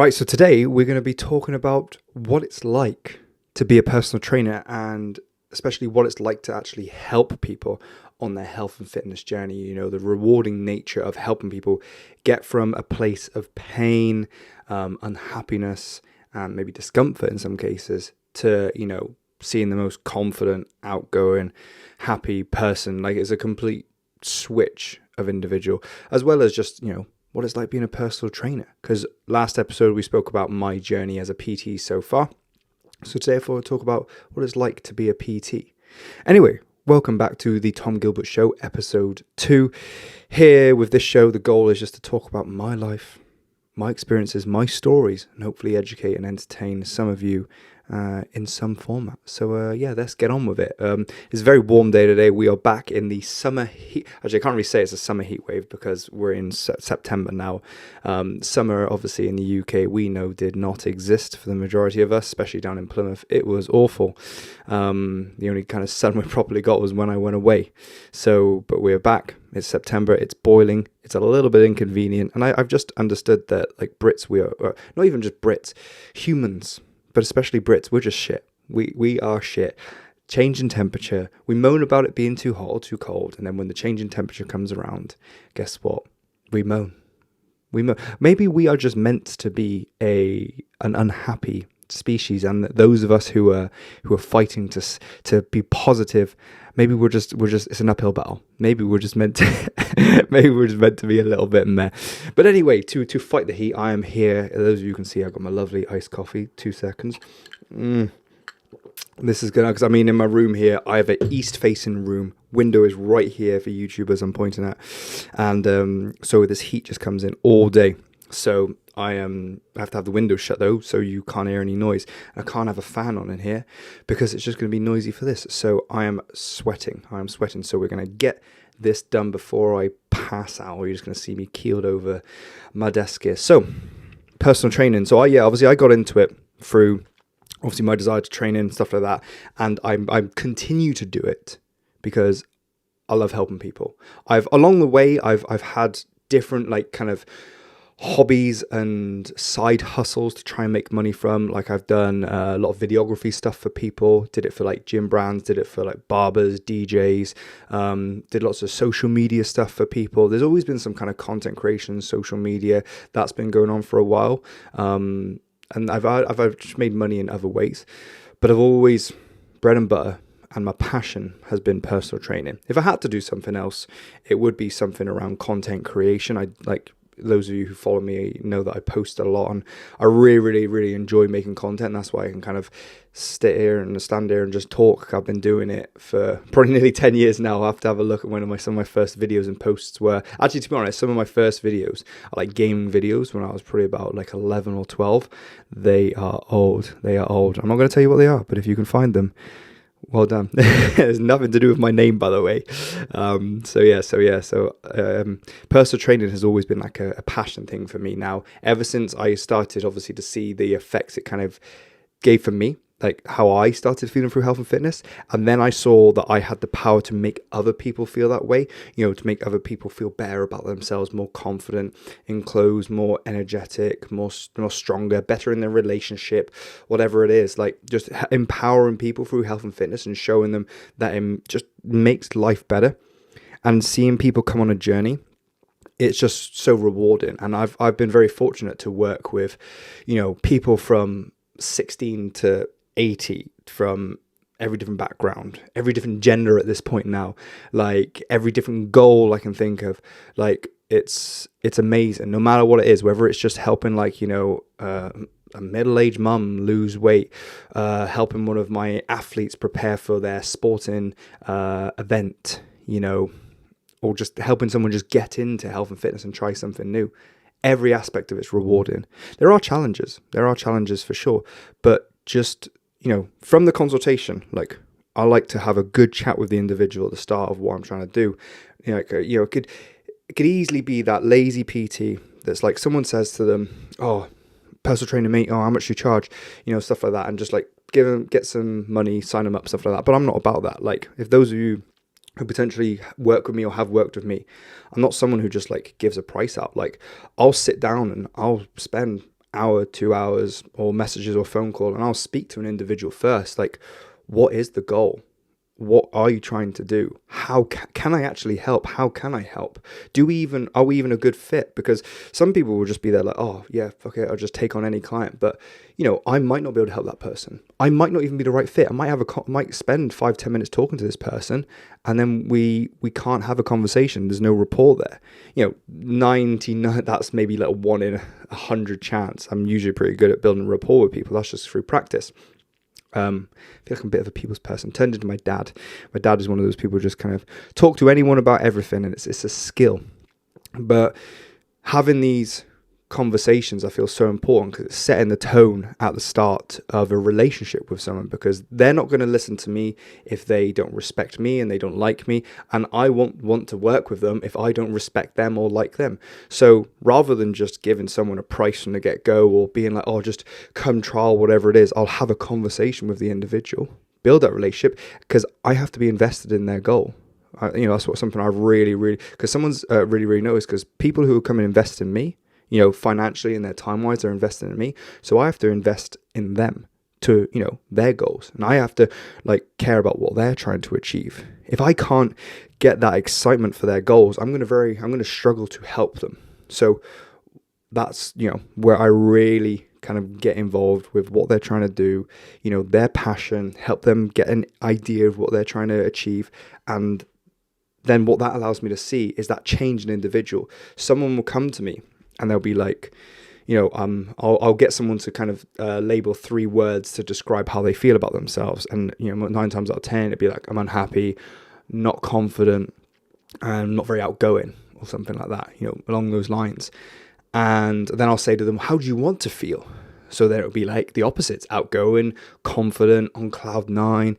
Right, so today we're going to be talking about what it's like to be a personal trainer and especially what it's like to actually help people on their health and fitness journey. You know, the rewarding nature of helping people get from a place of pain, unhappiness, and maybe discomfort in some cases to, seeing the most confident, outgoing, happy person. Like it's a complete switch of individual, as well as just, what it's like being a personal trainer. Because last episode we spoke about my journey as a PT so far. So today we'll talk about what it's like to be a PT. Anyway, welcome back to the Tom Gilbert Show, episode 2. Here with this show, the goal is just to talk about my life, my experiences, my stories, and hopefully educate and entertain some of you in some format. So let's get on with it. It's a very warm day today. We are back in the summer heat. Actually, I can't really say it's a summer heat wave because we're in September now. Summer, obviously, in the UK, we know did not exist for the majority of us, especially down in Plymouth. It was awful. The only kind of sun we properly got was when I went away. But we're back. It's September. It's boiling. It's a little bit inconvenient. And I've just understood that, like Brits, we are not even just Brits, humans, but especially Brits, we're just shit. We are shit. Change in temperature. We moan about it being too hot or too cold. And then when the change in temperature comes around, guess what? We moan. Maybe we are just meant to be an unhappy species, and those of us who are fighting to be positive, maybe we're just it's an uphill battle. Maybe we're just meant to be a little bit meh. But anyway, to fight the heat, I am here. Those of you who can see, I've got my lovely iced coffee. 2 seconds. This is gonna, because in my room here, I have an east-facing room. Window is right here for YouTubers I'm pointing at, and so this heat just comes in all day. So I have to have the window shut though, so you can't hear any noise. I can't have a fan on in here because it's just going to be noisy for this. So I am sweating. So we're going to get this done before I pass out. Or you're just going to see me keeled over my desk here. So personal training. So I got into it through obviously my desire to train in stuff like that, and I continue to do it because I love helping people. Along the way I've had different kind of hobbies and side hustles to try and make money from. Like I've done a lot of videography stuff for people, did it for gym brands, did it for barbers, DJs, did lots of social media stuff for people. There's always been some kind of content creation, social media that's been going on for a while, and I've just made money in other ways, but I've always bread and butter and my passion has been personal training. If I had to do something else, it would be something around content creation. Those of you who follow me know that I post a lot, and I really, really, really enjoy making content. That's why I can kind of stand here and just talk. I've been doing it for probably nearly 10 years now. I have to have a look at some of my first videos and posts were, actually, to be honest, some of my first videos are gaming videos when I was probably about 11 or 12. They are old. I'm not going to tell you what they are, but if you can find them, well done. There's nothing to do with my name, by the way. Personal training has always been a passion thing for me now. Ever since I started, obviously, to see the effects it kind of gave for me, how I started feeling through health and fitness. And then I saw that I had the power to make other people feel that way, to make other people feel better about themselves, more confident in clothes, more energetic, more stronger, better in their relationship, whatever it is. Just empowering people through health and fitness and showing them that it just makes life better. And seeing people come on a journey, it's just so rewarding. And I've been very fortunate to work with, people from 16 to 80, from every different background, every different gender at this point now, every different goal I can think of. It's amazing, no matter what it is, whether it's just helping a middle-aged mum lose weight, helping one of my athletes prepare for their sporting event, or just helping someone just get into health and fitness and try something new. Every aspect of it's rewarding. There are challenges for sure, but just from the consultation, I like to have a good chat with the individual at the start of what I'm trying to do. It could easily be that lazy PT that's someone says to them, "Oh, personal trainer mate, how much do you charge?" Stuff like that, and just get some money, sign them up, stuff like that. But I'm not about that. If those of you who potentially work with me or have worked with me, I'm not someone who just gives a price out. I'll sit down and I'll spend hour, 2 hours, or messages or phone call, and I'll speak to an individual first. Like, what is the goal? What are you trying to do? How can I actually help? How can I help? Are we even a good fit? Because some people will just be there like, oh yeah, fuck it, I'll just take on any client. But I might not be able to help that person. I might not even be the right fit. I might spend 5-10 minutes talking to this person, and then we can't have a conversation. There's no rapport there. 99, that's maybe like 1 in 100 chance. I'm usually pretty good at building rapport with people. That's just through practice. I feel like I'm a bit of a people's person. Turned into my dad. My dad is one of those people who just kind of talk to anyone about everything, and it's a skill. But having these conversations, I feel so important, because it's setting the tone at the start of a relationship with someone, because they're not going to listen to me if they don't respect me and they don't like me, and I won't want to work with them if I don't respect them or like them. So rather than just giving someone a price from the get-go, or being like, oh, just come trial whatever it is, I'll have a conversation with the individual, build that relationship, because I have to be invested in their goal. That's something I really, because someone's really noticed, because people who come and invest in me, financially and their time-wise, they're investing in me. So I have to invest in them to, their goals. And I have to care about what they're trying to achieve. If I can't get that excitement for their goals, I'm going to struggle to help them. So that's, where I really kind of get involved with what they're trying to do, their passion, help them get an idea of what they're trying to achieve. And then what that allows me to see is that change in individual. Someone will come to me and they'll be like, I'll get someone to kind of label 3 words to describe how they feel about themselves. And, 9 times out of 10, it'd be like, I'm unhappy, not confident, and not very outgoing, or something like that, along those lines. And then I'll say to them, how do you want to feel? So then it'll be like the opposites: outgoing, confident, on cloud 9,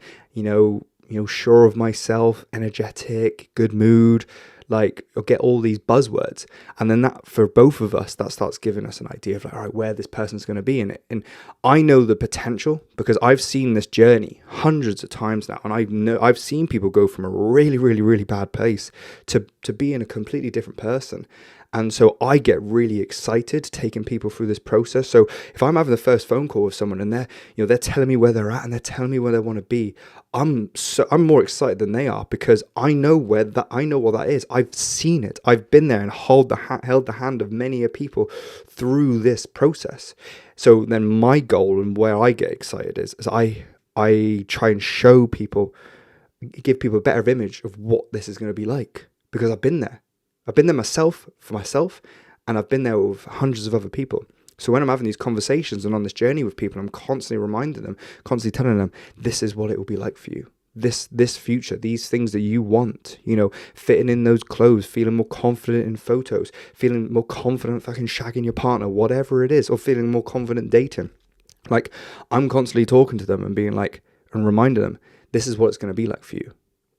sure of myself, energetic, good mood. I'll get all these buzzwords, and then that, for both of us, that starts giving us an idea of all right, where this person's going to be in it. And I know the potential, because I've seen this journey hundreds of times now, and I've seen people go from a really, really, really bad place to being a completely different person. And so I get really excited taking people through this process. So if I'm having the first phone call with someone and they're telling me where they're at and they're telling me where they want to be, I'm more excited than they are, because I know what that is. I've seen it. I've been there and held the hand of many people through this process. So then my goal, and where I get excited, is I try and show people, give people a better image of what this is going to be like, because I've been there. I've been there myself, and I've been there with hundreds of other people. So when I'm having these conversations and on this journey with people, I'm constantly reminding them, constantly telling them, this is what it will be like for you. This future, these things that you want, fitting in those clothes, feeling more confident in photos, feeling more confident fucking shagging your partner, whatever it is, or feeling more confident dating. I'm constantly talking to them and being and reminding them, this is what it's going to be like for you.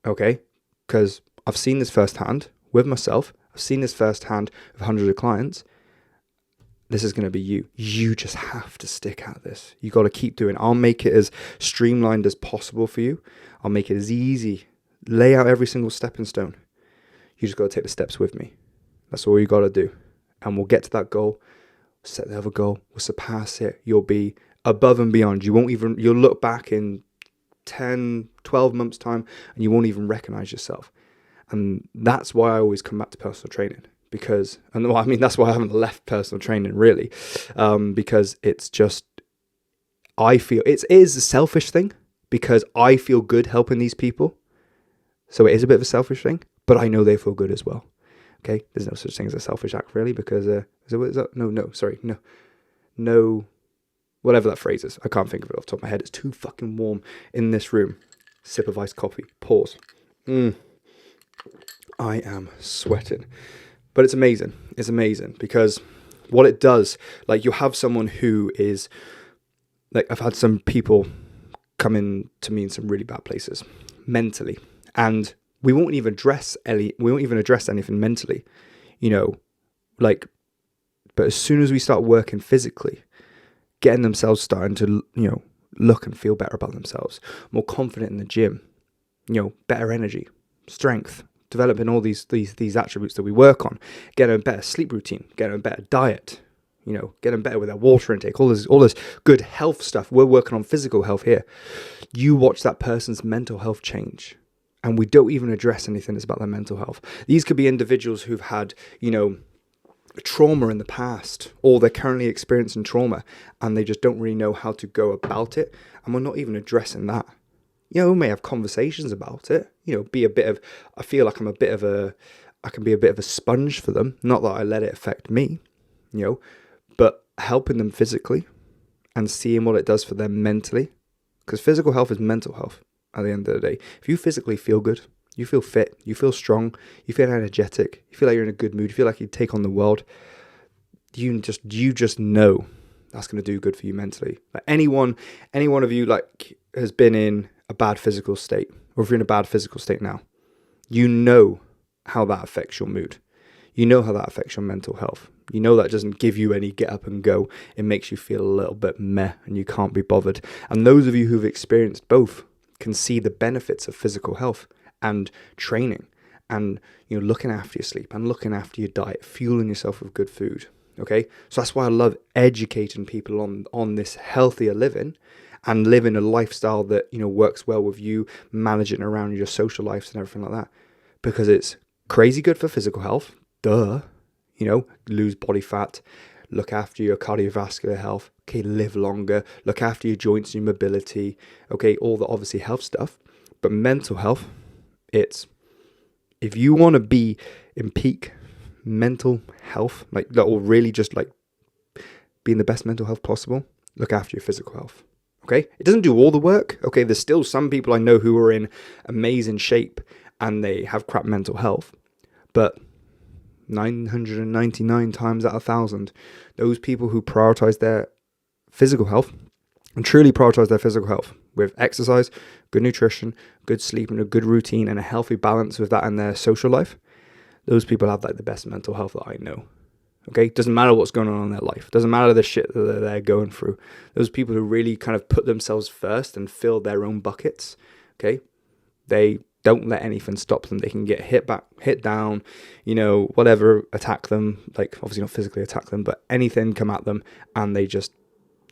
Okay? Because I've seen this firsthand with myself. I've seen this firsthand with hundreds of clients. This is going to be you. You just have to stick at this. You got to keep doing it. I'll make it as streamlined as possible for you. I'll make it as easy. Lay out every single stepping stone. You just got to take the steps with me. That's all you got to do. And we'll get to that goal. Set the other goal. We'll surpass it. You'll be above and beyond. You'll look back in 10, 12 months time, and you won't even recognize yourself. And that's why I always come back to personal training, that's why I haven't left personal training, really, because it's just, I feel it is a selfish thing, because I feel good helping these people. So it is a bit of a selfish thing, but I know they feel good as well. Okay, there's no such thing as a selfish act, really, because no, whatever that phrase is, I can't think of it off the top of my head. It's too fucking warm in this room. Sip of iced coffee. Pause. I am sweating. But it's amazing. It's amazing, because what it does, you'll have someone who is, I've had some people come in to me in some really bad places mentally, and we won't even address anything mentally, but as soon as we start working physically, getting themselves starting to, look and feel better about themselves, more confident in the gym, better energy, strength, developing all these attributes that we work on, getting a better sleep routine, getting a better diet, getting better with their water intake, all this good health stuff. We're working on physical health here. You watch that person's mental health change, and we don't even address anything that's about their mental health. These could be individuals who've had, trauma in the past, or they're currently experiencing trauma and they just don't really know how to go about it. And we're not even addressing that. We may have conversations about it, I feel like I can be a bit of a sponge for them. Not that I let it affect me, but helping them physically and seeing what it does for them mentally. Because physical health is mental health at the end of the day. If you physically feel good, you feel fit, you feel strong, you feel energetic, you feel like you're in a good mood, you feel like you take on the world, you just know that's going to do good for you mentally. Like any one of you has been in a bad physical state, or if you're in a bad physical state now, you know how that affects your mood. You know how that affects your mental health. You know that doesn't give you any get up and go. It makes you feel a little bit meh and you can't be bothered. And those of you who've experienced both can see the benefits of physical health and training, and looking after your sleep and looking after your diet, fueling yourself with good food. Okay, so that's why I love educating people on this healthier living and living a lifestyle that works well with you, managing around your social lives and everything like that, because it's crazy good for physical health. Duh, lose body fat, look after your cardiovascular health. Okay, live longer, look after your joints, your mobility. Okay, all the obviously health stuff, but mental health. If you want to be in peak mental health, or really just be in the best mental health possible, look after your physical health. Okay, it doesn't do all the work. Okay, there's still some people I know who are in amazing shape and they have crap mental health, but 999 times out of 1,000, those people who prioritize their physical health and truly prioritize their physical health with exercise, good nutrition, good sleep, and a good routine and a healthy balance with that in their social life, those people have the best mental health that I know. Okay, doesn't matter what's going on in their life, doesn't matter the shit that they're going through. Those people who really kind of put themselves first and fill their own buckets, okay, they don't let anything stop them. They can get hit back, hit down, whatever, attack them, obviously not physically attack them, but anything come at them, and they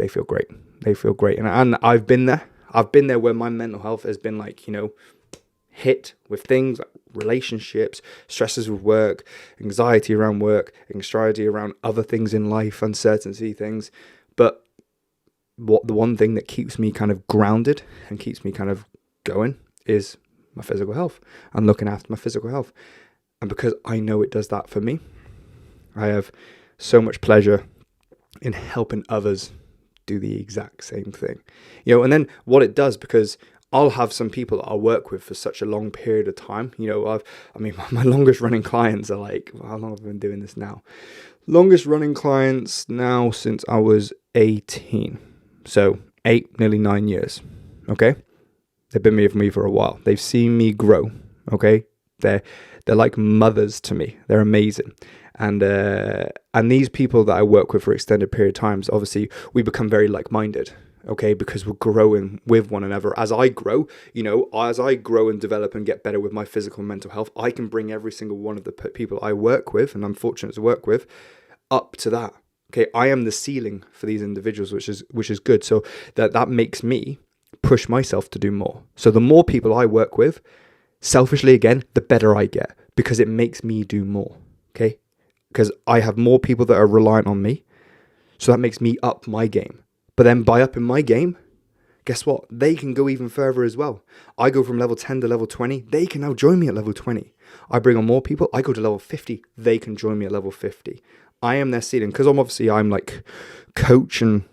feel great. They feel great. And I've been there. I've been there where my mental health has been hit with things like relationships, stresses with work, anxiety around work, anxiety around other things in life, uncertainty things. But the one thing that keeps me kind of grounded and keeps me kind of going is my physical health and looking after my physical health. And because I know it does that for me, I have so much pleasure in helping others do the exact same thing. And then what it does, because I'll have some people that I'll work with for such a long period of time. My longest running clients are how long have I been doing this now? Longest running clients now since I was 18. So 8, nearly 9 years. Okay. They've been with me for a while. They've seen me grow. Okay. They're like mothers to me. They're amazing. And these people that I work with for extended period of times, obviously we become very like-minded. Okay, because we're growing with one another. As I grow, and develop and get better with my physical and mental health, I can bring every single one of the people I work with, and I'm fortunate to work with, up to that. Okay, I am the ceiling for these individuals, which is good. So that makes me push myself to do more. So the more people I work with, selfishly again, the better I get, because it makes me do more. Okay, because I have more people that are reliant on me, so that makes me up my game. But then by upping my game, guess what? They can go even further as well. I go from level 10 to level 20. They can now join me at level 20. I bring on more people. I go to level 50. They can join me at level 50. I am their ceiling, because I'm like coach, and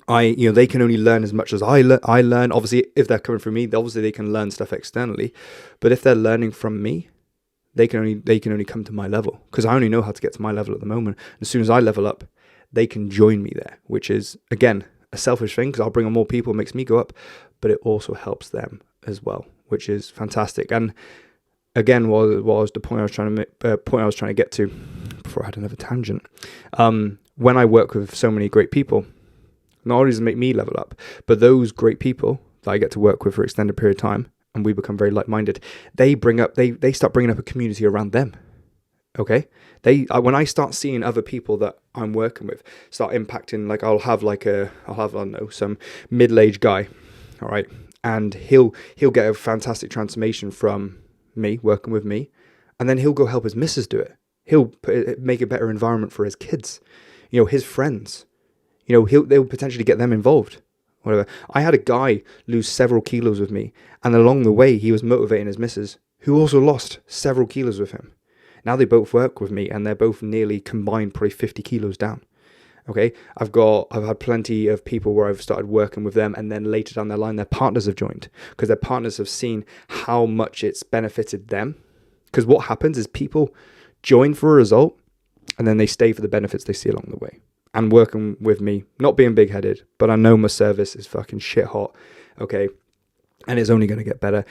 they can only learn as much as I learn. Obviously, if they're coming from me, obviously they can learn stuff externally. But if they're learning from me, they can only come to my level, because I only know how to get to my level at the moment. As soon as I level up, they can join me there, which is, again, a selfish thing, because I'll bring on more people, makes me go up, but it also helps them as well, which is fantastic. And again, what was the point I was trying to get to before I had another tangent? When I work with so many great people, not only does it make me level up, but those great people that I get to work with for an extended period of time, and we become very like-minded, they start bringing up a community around them. Okay, when I start seeing other people that I'm working with start impacting, like I'll have I don't know, some middle-aged guy, all right, and he'll get a fantastic transformation from me working with me, and then he'll go help his missus do it. Make a better environment for his kids, his friends. They'll potentially get them involved. Whatever. I had a guy lose several kilos with me, and along the way he was motivating his missus, who also lost several kilos with him. Now they both work with me, and they're both nearly combined probably 50 kilos down. Okay, I've had plenty of people where I've started working with them, and then later down the line, their partners have joined because their partners have seen how much it's benefited them. Because what happens is people join for a result, and then they stay for the benefits they see along the way. And working with me, not being big-headed, but I know my service is fucking shit hot, okay, and it's only going to get better.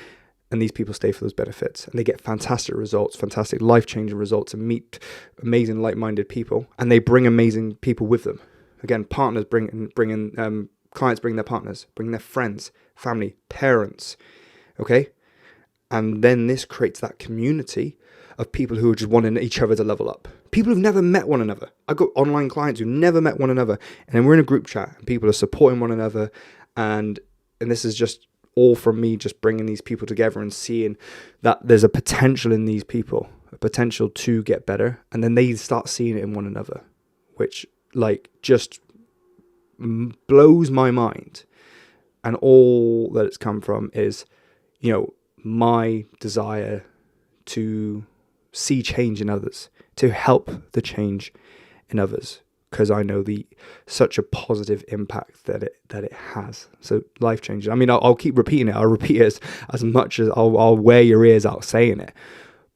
And these people stay for those benefits, and they get fantastic results, fantastic life-changing results, and meet amazing like-minded people, and they bring amazing people with them. Again, partners clients bring their partners, bring their friends, family, parents, okay? And then this creates that community of people who are just wanting each other to level up. People who've never met one another. I've got online clients who never met one another, and then we're in a group chat, and people are supporting one another, and this is just all from me just bringing these people together and seeing that there's a potential in these people, a potential to get better, and then they start seeing it in one another, which just blows my mind. And all that it's come from is, my desire to see change in others, to help the change in others, because I know such a positive impact that it has. So life changing. I mean, I'll keep repeating it. I'll repeat it as much as I'll wear your ears out saying it.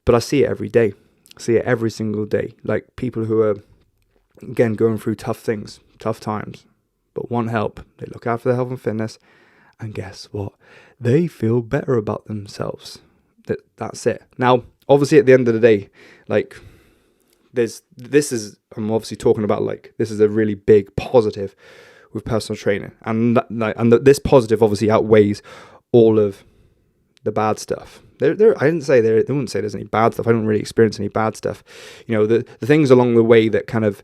But I see it every day. I see it every single day. Like people who are, again, going through tough things, tough times, but want help. They look after their health and fitness, and guess what? They feel better about themselves. That's it. Now, obviously, at the end of the day, I'm obviously talking about this is a really big positive with personal training, and this positive obviously outweighs all of the bad stuff. I wouldn't say there's any bad stuff. I don't really experience any bad stuff. The things along the way that kind of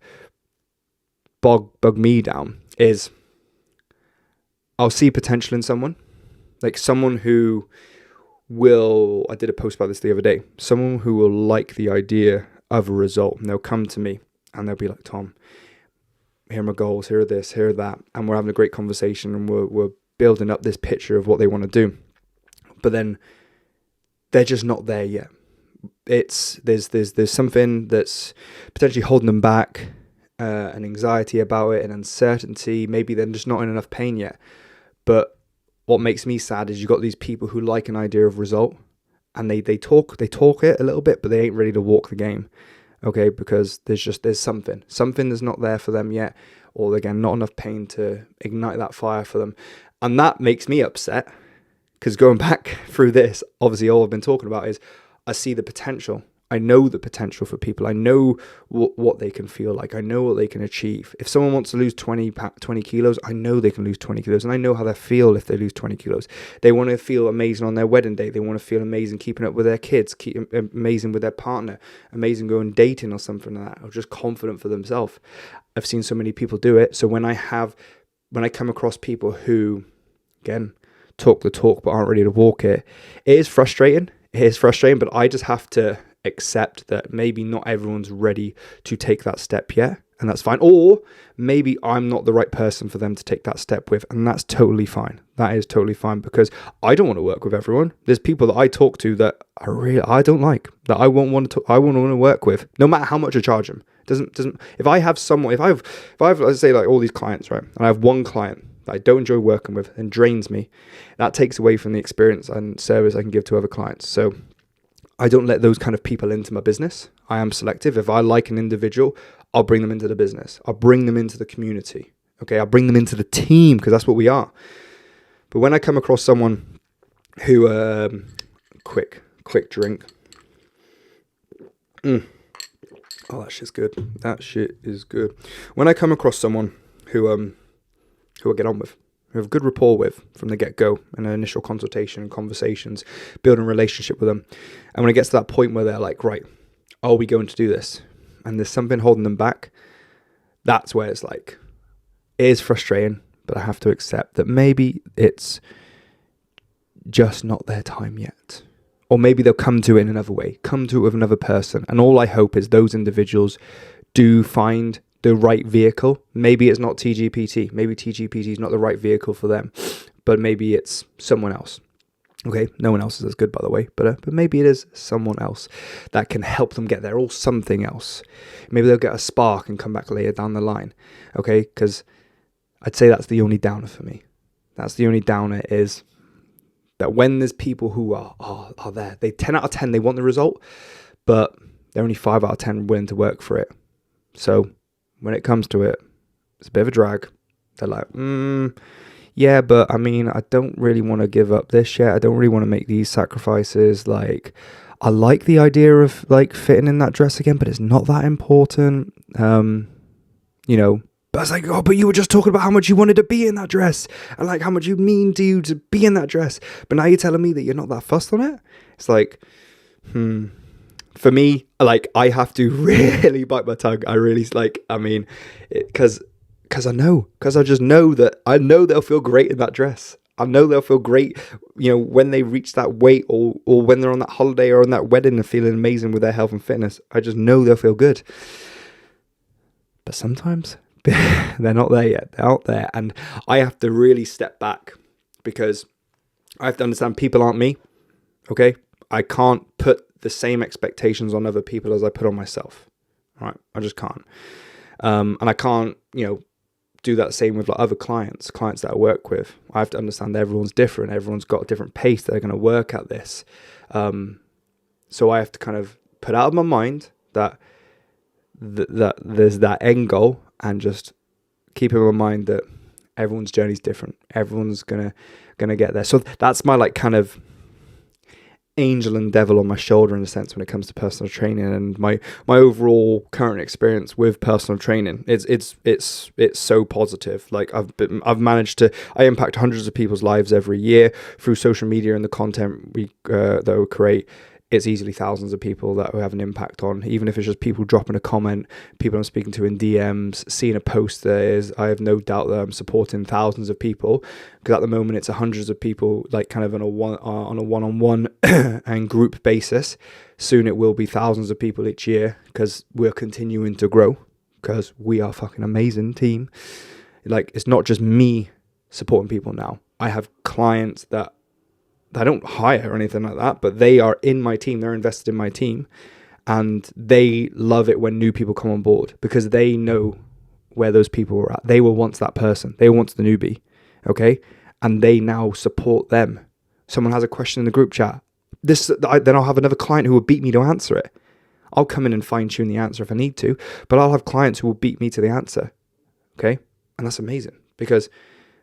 bog me down is I'll see potential in someone, like someone who will. I did a post about this the other day. Someone who will like the idea of a result, and they'll come to me and they'll be like, Tom, here are my goals, here are this, here are that, and we're having a great conversation, and we're building up this picture of what they want to do, but then they're just not there yet. There's something that's potentially holding them back, an anxiety about it, an uncertainty. Maybe they're just not in enough pain yet. But what makes me sad is you got these people who like an idea of result, and they talk it a little bit, but they ain't ready to walk the game, okay? Because there's something that's not there for them yet, or again, not enough pain to ignite that fire for them, and that makes me upset. Because going back through this, obviously all I've been talking about is I see the potential. I know the potential for people. I know what they can feel like. I know what they can achieve. If someone wants to lose 20 kilos, I know they can lose 20 kilos. And I know how they feel if they lose 20 kilos. They want to feel amazing on their wedding day. They want to feel amazing keeping up with their kids, amazing with their partner, amazing going dating or something like that, or just confident for themselves. I've seen so many people do it. So when I come across people who, again, talk the talk but aren't ready to walk it, it is frustrating. But I just have to accept that maybe not everyone's ready to take that step yet, and that's fine. Or maybe I'm not the right person for them to take that step with, and that's totally fine. That is totally fine, because I don't want to work with everyone. There's people that I talk to that I don't like, that I won't want to work with, no matter how much I charge them. If I have let's say like all these clients, right, and I have one client that I don't enjoy working with and drains me, that takes away from the experience and service I can give to other clients. So I don't let those kind of people into my business. I am selective. If I like an individual, I'll bring them into the business. I'll bring them into the community. Okay, I'll bring them into the team, because that's what we are. But when I come across someone who, quick drink. Oh, that shit's good. That shit is good. When I come across someone who I get on with, who have good rapport with from the get-go, and an initial consultation and conversations, building a relationship with them. And when it gets to that point where they're like, right, are we going to do this? And there's something holding them back. That's where it's like, it is frustrating, but I have to accept that maybe it's just not their time yet. Or maybe they'll come to it in another way, come to it with another person. And all I hope is those individuals do find the right vehicle. Maybe it's not TGPT. Maybe TGPT is not the right vehicle for them, but maybe it's someone else. Okay, no one else is as good, by the way, but maybe it is someone else that can help them get there, or something else. Maybe they'll get a spark and come back later down the line. Okay, because I'd say that's the only downer for me. That's the only downer, is that when there's people who are there, they 10 out of 10, they want the result, but they're only 5 out of 10 willing to work for it. So when it comes to it, it's a bit of a drag. They're like, yeah, but I mean, I don't really want to give up this yet. I don't really want to make these sacrifices. Like, I like the idea of like fitting in that dress again, but it's not that important. You know, but I was like, oh, but you were just talking about how much you wanted to be in that dress and like how much you mean to you to be in that dress. But now you're telling me that you're not that fussed on it. It's like, for me, like, I have to really bite my tongue. I really like, I mean, because I just know that I know they'll feel great in that dress. I know they'll feel great, you know, when they reach that weight, or when they're on that holiday or on that wedding and feeling amazing with their health and fitness. I just know they'll feel good. But sometimes they're not there yet. They're out there. And I have to really step back, because I have to understand people aren't me. Okay? I can't put the same expectations on other people as I put on myself. Right? I just can't. And I can't, you know, do that same with like other clients that I work with. I have to understand that everyone's different. Everyone's got a different pace that they're going to work at this. So I have to kind of put out of my mind that that there's that end goal, and just keep in my mind that everyone's journey is different. Everyone's gonna get there. So that's my like kind of angel and devil on my shoulder, in a sense, when it comes to personal training and my overall current experience with personal training. It's so positive. Like I've managed to, I impact hundreds of people's lives every year through social media and the content that we create. It's easily thousands of people that we have an impact on, even if it's just people dropping a comment, people I'm speaking to in DMs, seeing a post I have no doubt that I'm supporting thousands of people, because at the moment it's hundreds of people, like kind of on a one-on-one and group basis. Soon it will be thousands of people each year, because we're continuing to grow, because we are a fucking amazing team. Like, it's not just me supporting people now. I have clients that I don't hire or anything like that, but they are in my team. They're invested in my team, and they love it when new people come on board, because they know where those people were at. They were once that person. They were once the newbie, okay? And they now support them. Someone has a question in the group chat. Then I'll have another client who will beat me to answer it. I'll come in and fine tune the answer if I need to, but I'll have clients who will beat me to the answer, okay? And that's amazing, because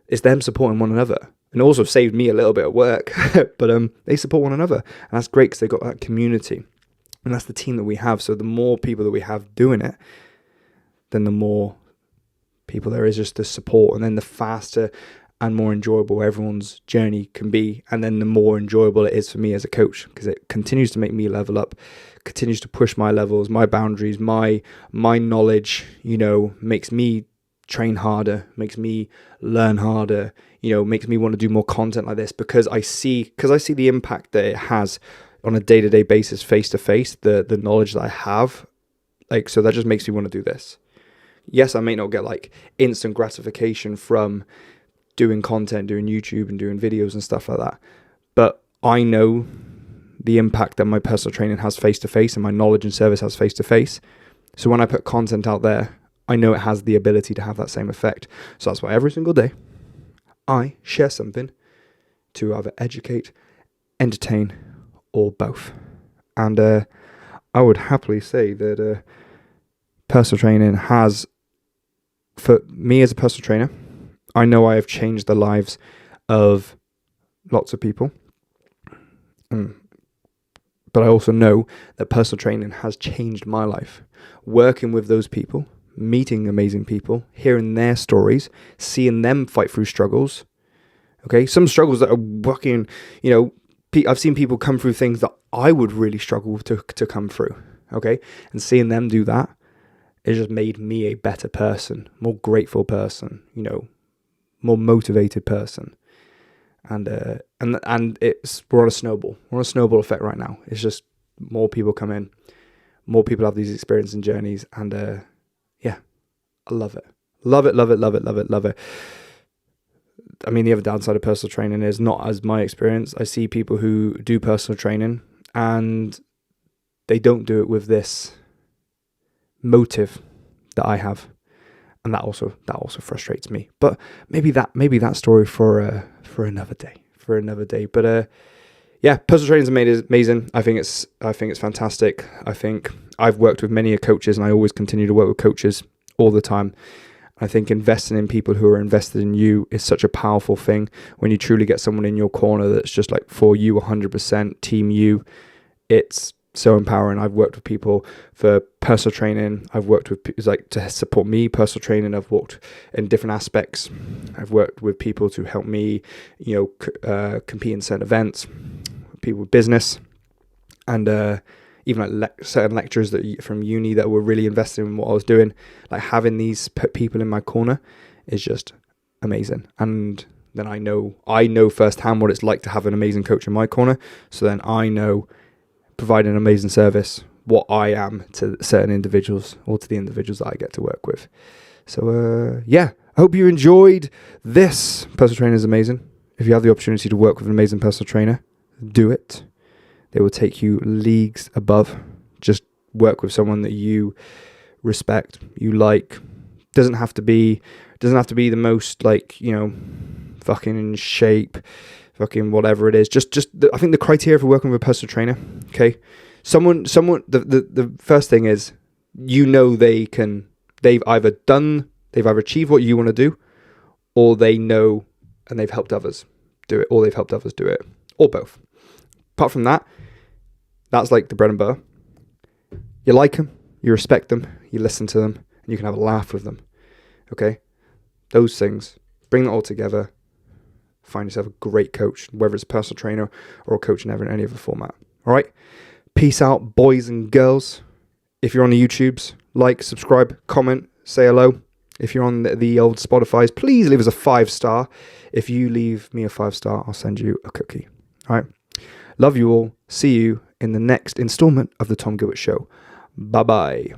it's them supporting one another. And also saved me a little bit of work, but they support one another, and that's great, because they've got that community, and that's the team that we have. So the more people that we have doing it, then the more people there is just to support, and then the faster and more enjoyable everyone's journey can be, and then the more enjoyable it is for me as a coach, because it continues to make me level up, continues to push my levels, my boundaries, my knowledge, you know, makes me train harder, makes me learn harder, you know, makes me want to do more content like this, because I see the impact that it has on a day-to-day basis, face-to-face, the knowledge that I have. Like, so that just makes me want to do this. Yes, I may not get like instant gratification from doing content, doing YouTube and doing videos and stuff like that, but I know the impact that my personal training has face-to-face, and my knowledge and service has face-to-face. So when I put content out there, I know it has the ability to have that same effect. So that's why every single day I share something to either educate, entertain, or both. And I would happily say that personal training has, for me as a personal trainer, I know I have changed the lives of lots of people. But I also know that personal training has changed my life. Working with those people, meeting amazing people, hearing their stories, seeing them fight through struggles. Okay, some struggles that are working, you know, I've seen people come through things that I would really struggle to come through. Okay. And seeing them do that, it just made me a better person, more grateful person, you know, more motivated person. And it's, we're on a snowball. We're on a snowball effect right now. It's just more people come in, more people have these experiences and journeys. And yeah, I love it. Love it, love it, love it, love it, love it. I mean, the other downside of personal training is, not as my experience, I see people who do personal training and they don't do it with this motive that I have, and that also frustrates me. But maybe that story for another day. But yeah, personal training is amazing. I think it's fantastic. I think I've worked with many coaches, and I always continue to work with coaches all the time. I think investing in people who are invested in you is such a powerful thing. When you truly get someone in your corner that's just like for you 100%, team you, it's so empowering. I've worked with people for personal training. I've worked with people like to support me personal training. I've worked in different aspects. I've worked with people to help me, you know, compete in certain events, people with business, and even like certain lecturers from uni that were really invested in what I was doing. Like having these people in my corner is just amazing. And then I know firsthand what it's like to have an amazing coach in my corner. So then I know, providing an amazing service, what I am to certain individuals, or to the individuals that I get to work with. So yeah, I hope you enjoyed this. Personal training is amazing. If you have the opportunity to work with an amazing personal trainer, do it. They will take you leagues above. Just work with someone that you respect, you like. Doesn't have to be the most, like, you know, fucking in shape, fucking whatever it is. I think the criteria for working with a personal trainer, okay? Someone the first thing is, you know, they've either achieved what you want to do, or they know and they've helped others do it, or they've helped others do it, or both. Apart from that, that's like the bread and butter. You like them, you respect them, you listen to them, and you can have a laugh with them. Okay? Those things, bring it all together. Find yourself a great coach, whether it's a personal trainer or a coach in any other format. All right? Peace out, boys and girls. If you're on the YouTubes, like, subscribe, comment, say hello. If you're on the old Spotify's, please leave us a 5-star. If you leave me a 5-star, I'll send you a cookie. All right? Love you all. See you in the next installment of the Tom Gilbert Show. Bye-bye.